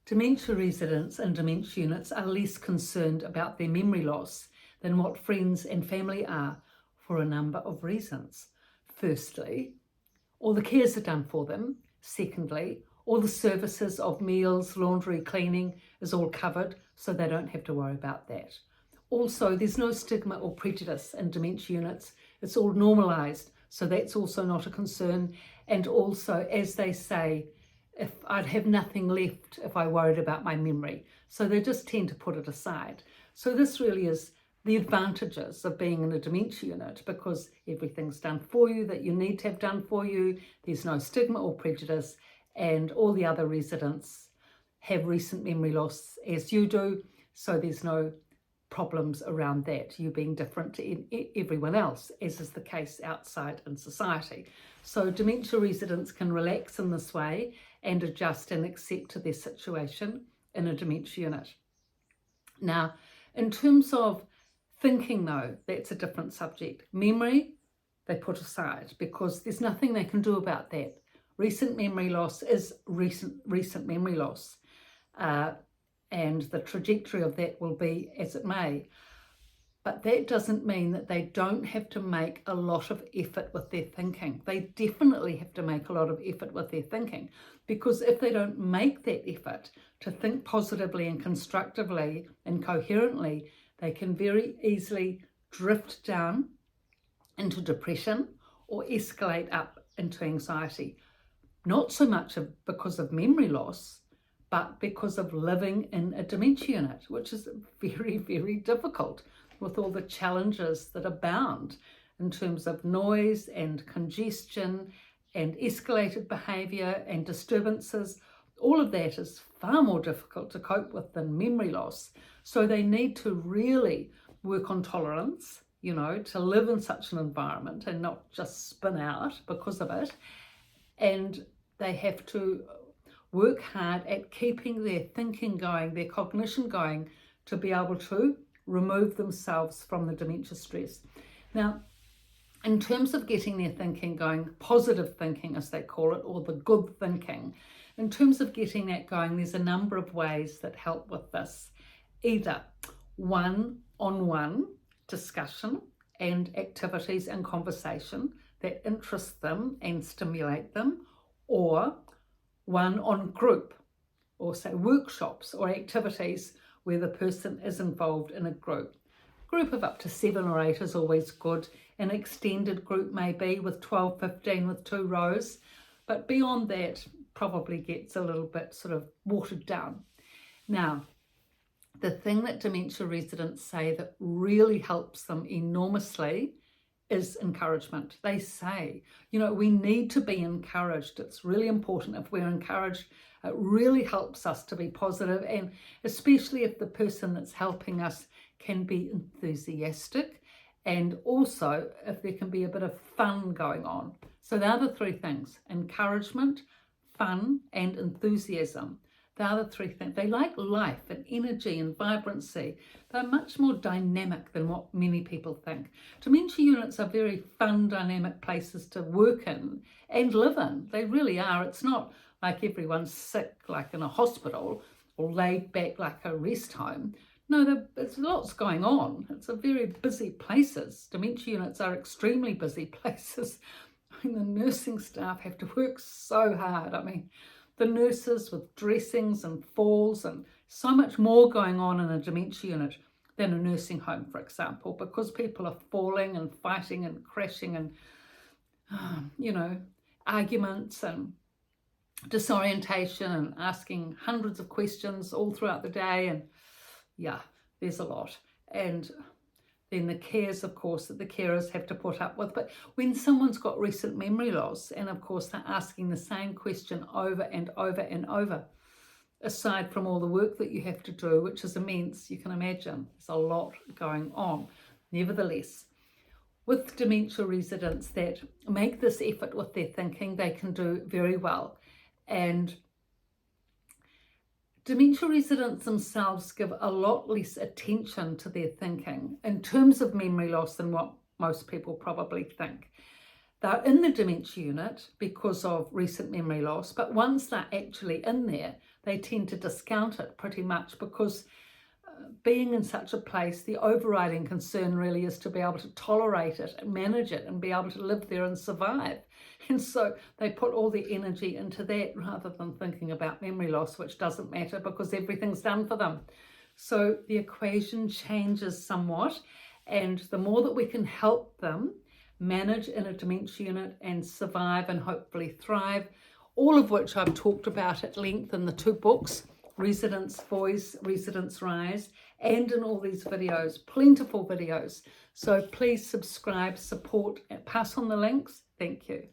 Dementia residents and dementia units are less concerned about their memory loss than what friends and family are for a number of reasons. Firstly, all the cares are done for them. Secondly, all the services of meals, laundry, cleaning is all covered, so they don't have to worry about that. Also, there's no stigma or prejudice in dementia units. It's all normalised, so that's also not a concern. And also, as they say, if I'd have nothing left if I worried about my memory. So they just tend to put it aside. So this really is the advantages of being in a dementia unit, because everything's done for you that you need to have done for you. There's no stigma or prejudice, and all the other residents have recent memory loss as you do, so there's no problems around that, you being different to everyone else, as is the case outside in society. So dementia residents can relax in this way and adjust and accept to their situation in a dementia unit. Now, in terms of thinking though, that's a different subject. Memory, they put aside because there's nothing they can do about that. Recent memory loss is recent memory loss. And the trajectory of that will be as it may. But that doesn't mean that they don't have to make a lot of effort with their thinking. They definitely have to make a lot of effort with their thinking, because if they don't make that effort to think positively and constructively and coherently, they can very easily drift down into depression or escalate up into anxiety. Not so much because of memory loss, but because of living in a dementia unit, which is very, very difficult with all the challenges that abound in terms of noise and congestion and escalated behaviour and disturbances. All of that is far more difficult to cope with than memory loss. So they need to really work on tolerance, to live in such an environment and not just spin out because of it. And they have to work hard at keeping their thinking going, their cognition going, to be able to remove themselves from the dementia stress. Now, in terms of getting their thinking going, positive thinking as they call it, or the good thinking, in terms of getting that going, there's a number of ways that help with this. Either one-on-one discussion and activities and conversation that interest them and stimulate them, or one on group, or say workshops or activities where the person is involved in a group. Group of up to 7 or 8 is always good. An extended group may be with 12, 15 with 2 rows, but beyond that probably gets a little bit sort of watered down. Now, the thing that dementia residents say that really helps them enormously is encouragement. They say, we need to be encouraged. It's really important. If we're encouraged, it really helps us to be positive, and especially if the person that's helping us can be enthusiastic, and also if there can be a bit of fun going on. So the other 3 things: encouragement, fun, and enthusiasm. The other 3 things. They like life and energy and vibrancy. They're much more dynamic than what many people think. Dementia units are very fun, dynamic places to work in and live in. They really are. It's not like everyone's sick like in a hospital or laid back like a rest home. No, there's lots going on. It's a very busy places. Dementia units are extremely busy places. The nursing staff have to work so hard. The nurses with dressings and falls and so much more going on in a dementia unit than a nursing home, for example, because people are falling and fighting and crashing and, arguments and disorientation and asking hundreds of questions all throughout the day. And yeah, there's a lot. And then the cares, of course, that the carers have to put up with. But when someone's got recent memory loss, and of course they're asking the same question over and over and over, aside from all the work that you have to do, which is immense, you can imagine, there's a lot going on. Nevertheless, with dementia residents that make this effort with their thinking, they can do very well. And dementia residents themselves give a lot less attention to their thinking in terms of memory loss than what most people probably think. They're in the dementia unit because of recent memory loss, but once they're actually in there, they tend to discount it pretty much, because being in such a place, the overriding concern really is to be able to tolerate it and manage it and be able to live there and survive. And so they put all the energy into that rather than thinking about memory loss, which doesn't matter because everything's done for them. So the equation changes somewhat, and the more that we can help them manage in a dementia unit and survive and hopefully thrive, all of which I've talked about at length in the 2 books, Residence Voice, Residence Rise, and in all these videos, plentiful videos. So please subscribe, support, and pass on the links. Thank you.